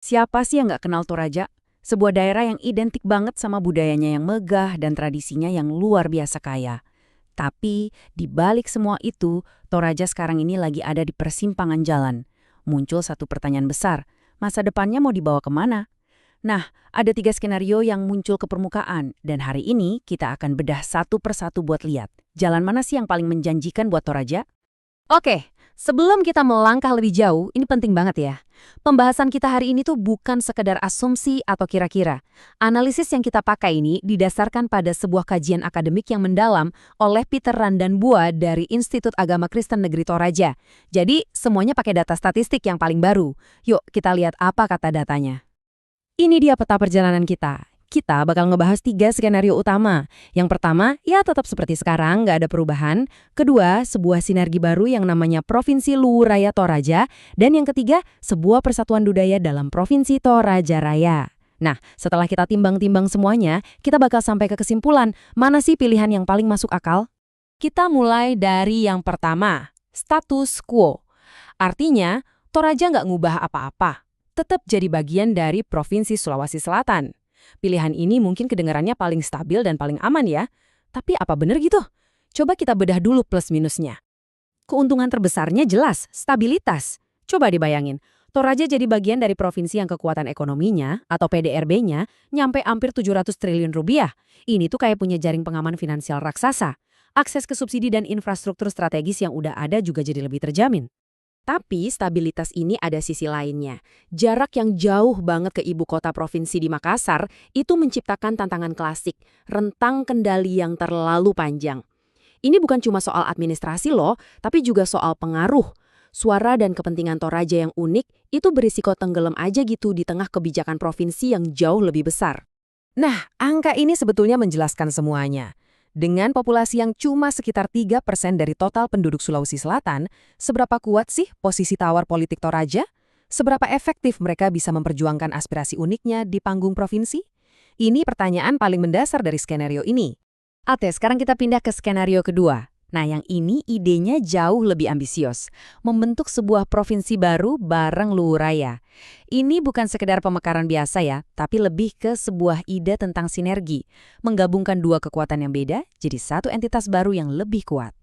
Siapa sih yang nggak kenal Toraja? Sebuah daerah yang identik banget sama budayanya yang megah dan tradisinya yang luar biasa kaya. Tapi, di balik semua itu, Toraja sekarang ini lagi ada di persimpangan jalan. Muncul satu pertanyaan besar, masa depannya mau dibawa kemana? Nah, ada 3 skenario yang muncul ke permukaan, dan hari ini kita akan bedah satu persatu buat lihat. Jalan mana sih yang paling menjanjikan buat Toraja? Oke, sebelum kita melangkah lebih jauh, ini penting banget ya. Pembahasan kita hari ini tuh bukan sekedar asumsi atau kira-kira. Analisis yang kita pakai ini didasarkan pada sebuah kajian akademik yang mendalam oleh Peter Randanbua dari Institut Agama Kristen Negeri Toraja. Jadi, semuanya pakai data statistik yang paling baru. Yuk, kita lihat apa kata datanya. Ini dia peta perjalanan kita. Kita bakal ngebahas 3 skenario utama. Yang pertama, ya tetap seperti sekarang, nggak ada perubahan. Kedua, sebuah sinergi baru yang namanya Provinsi Luwu Raya Toraja. Dan yang ketiga, sebuah persatuan budaya dalam Provinsi Toraja Raya. Nah, setelah kita timbang-timbang semuanya, kita bakal sampai ke kesimpulan, mana sih pilihan yang paling masuk akal? Kita mulai dari yang pertama, status quo. Artinya, Toraja nggak ngubah apa-apa. Tetap jadi bagian dari Provinsi Sulawesi Selatan. Pilihan ini mungkin kedengarannya paling stabil dan paling aman ya. Tapi apa benar gitu? Coba kita bedah dulu plus minusnya. Keuntungan terbesarnya jelas, stabilitas. Coba dibayangin, Toraja jadi bagian dari provinsi yang kekuatan ekonominya atau PDRB-nya nyampe hampir 700 triliun rupiah. Ini tuh kayak punya jaring pengaman finansial raksasa. Akses ke subsidi dan infrastruktur strategis yang udah ada juga jadi lebih terjamin. Tapi stabilitas ini ada sisi lainnya. Jarak yang jauh banget ke ibu kota provinsi di Makassar itu menciptakan tantangan klasik, rentang kendali yang terlalu panjang. Ini bukan cuma soal administrasi loh, tapi juga soal pengaruh. Suara dan kepentingan Toraja yang unik itu berisiko tenggelam aja gitu di tengah kebijakan provinsi yang jauh lebih besar. Nah, angka ini sebetulnya menjelaskan semuanya. Dengan populasi yang cuma sekitar 3% dari total penduduk Sulawesi Selatan, seberapa kuat sih posisi tawar politik Toraja? Seberapa efektif mereka bisa memperjuangkan aspirasi uniknya di panggung provinsi? Ini pertanyaan paling mendasar dari skenario ini. Ate, sekarang kita pindah ke skenario kedua. Nah, yang ini idenya jauh lebih ambisius. Membentuk sebuah provinsi baru bareng Luwu Raya. Ini bukan sekedar pemekaran biasa ya, tapi lebih ke sebuah ide tentang sinergi. Menggabungkan dua kekuatan yang beda, jadi satu entitas baru yang lebih kuat.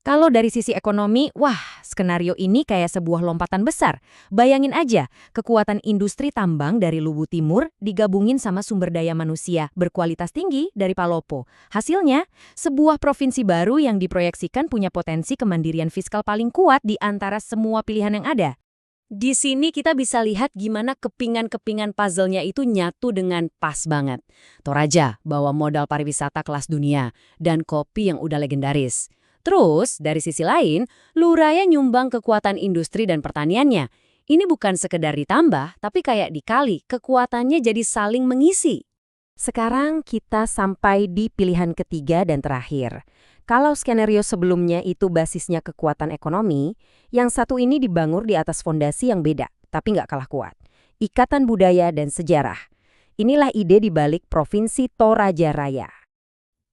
Kalau dari sisi ekonomi, wah, skenario ini kayak sebuah lompatan besar. Bayangin aja, kekuatan industri tambang dari Luwu Timur digabungin sama sumber daya manusia berkualitas tinggi dari Palopo. Hasilnya, sebuah provinsi baru yang diproyeksikan punya potensi kemandirian fiskal paling kuat di antara semua pilihan yang ada. Di sini kita bisa lihat gimana kepingan-kepingan puzzle-nya itu nyatu dengan pas banget. Toraja bawa modal pariwisata kelas dunia dan kopi yang udah legendaris. Terus, dari sisi lain, Luwu Raya nyumbang kekuatan industri dan pertaniannya. Ini bukan sekedar ditambah, tapi kayak dikali, kekuatannya jadi saling mengisi. Sekarang kita sampai di pilihan ketiga dan terakhir. Kalau skenario sebelumnya itu basisnya kekuatan ekonomi, yang satu ini dibangun di atas fondasi yang beda, tapi nggak kalah kuat. Ikatan budaya dan sejarah. Inilah ide di balik Provinsi Toraja Raya.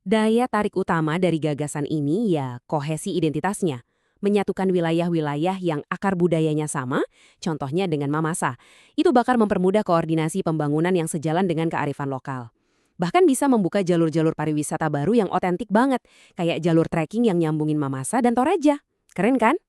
Daya tarik utama dari gagasan ini ya kohesi identitasnya. Menyatukan wilayah-wilayah yang akar budayanya sama, contohnya dengan Mamasa. Itu bakal mempermudah koordinasi pembangunan yang sejalan dengan kearifan lokal. Bahkan bisa membuka jalur-jalur pariwisata baru yang otentik banget, kayak jalur trekking yang nyambungin Mamasa dan Toraja. Keren kan?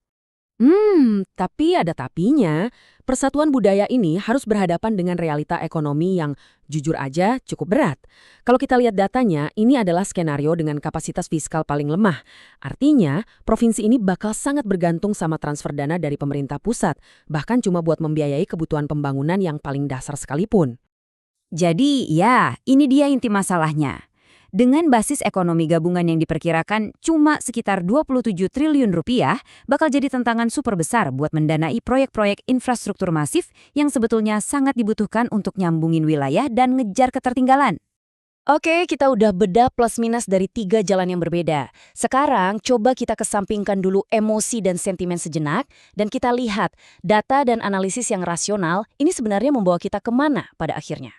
Tapi ada tapinya. Persatuan budaya ini harus berhadapan dengan realita ekonomi yang jujur aja cukup berat. Kalau kita lihat datanya, ini adalah skenario dengan kapasitas fiskal paling lemah. Artinya, provinsi ini bakal sangat bergantung sama transfer dana dari pemerintah pusat, bahkan cuma buat membiayai kebutuhan pembangunan yang paling dasar sekalipun. Jadi, ya, ini dia inti masalahnya. Dengan basis ekonomi gabungan yang diperkirakan cuma sekitar 27 triliun rupiah, bakal jadi tantangan super besar buat mendanai proyek-proyek infrastruktur masif yang sebetulnya sangat dibutuhkan untuk nyambungin wilayah dan ngejar ketertinggalan. Oke, kita udah bedah plus minus dari 3 jalan yang berbeda. Sekarang, coba kita kesampingkan dulu emosi dan sentimen sejenak, dan kita lihat data dan analisis yang rasional ini sebenarnya membawa kita kemana pada akhirnya.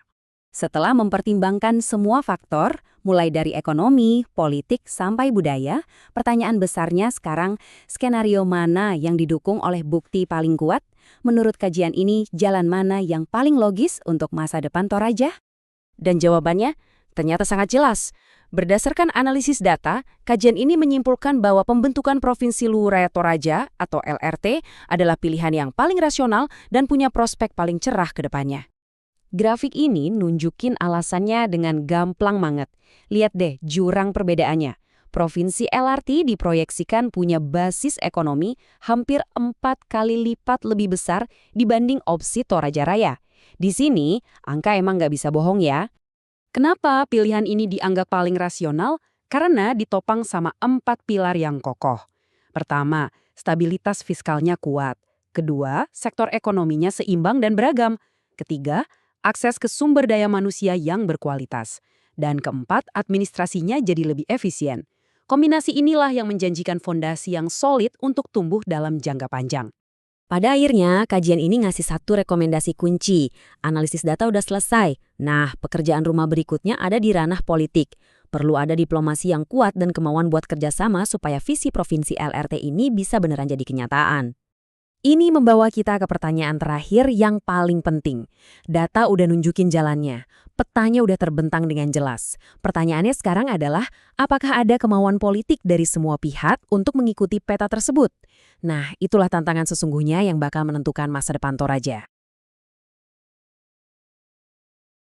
Setelah mempertimbangkan semua faktor, mulai dari ekonomi, politik, sampai budaya, pertanyaan besarnya sekarang, skenario mana yang didukung oleh bukti paling kuat? menurut kajian ini jalan mana yang paling logis untuk masa depan Toraja? Dan jawabannya ternyata sangat jelas. Berdasarkan analisis data, kajian ini menyimpulkan bahwa pembentukan Provinsi Luwu Raya Toraja atau LRT adalah pilihan yang paling rasional dan punya prospek paling cerah ke depannya. Grafik ini nunjukin alasannya dengan gamblang banget. Lihat deh jurang perbedaannya. Provinsi LRT diproyeksikan punya basis ekonomi hampir 4 kali lipat lebih besar dibanding opsi Toraja Raya. Di sini, angka emang nggak bisa bohong ya. Kenapa pilihan ini dianggap paling rasional? Karena ditopang sama 4 pilar yang kokoh. Pertama, stabilitas fiskalnya kuat. Kedua, sektor ekonominya seimbang dan beragam. Ketiga, akses ke sumber daya manusia yang berkualitas. Dan keempat, administrasinya jadi lebih efisien. Kombinasi inilah yang menjanjikan fondasi yang solid untuk tumbuh dalam jangka panjang. Pada akhirnya, kajian ini ngasih satu rekomendasi kunci. Analisis data udah selesai. Nah, pekerjaan rumah berikutnya ada di ranah politik. Perlu ada diplomasi yang kuat dan kemauan buat kerjasama supaya visi Provinsi LRT ini bisa beneran jadi kenyataan. Ini membawa kita ke pertanyaan terakhir yang paling penting. Data udah nunjukin jalannya. Petanya udah terbentang dengan jelas. Pertanyaannya sekarang adalah, apakah ada kemauan politik dari semua pihak untuk mengikuti peta tersebut? Nah, itulah tantangan sesungguhnya yang bakal menentukan masa depan Toraja.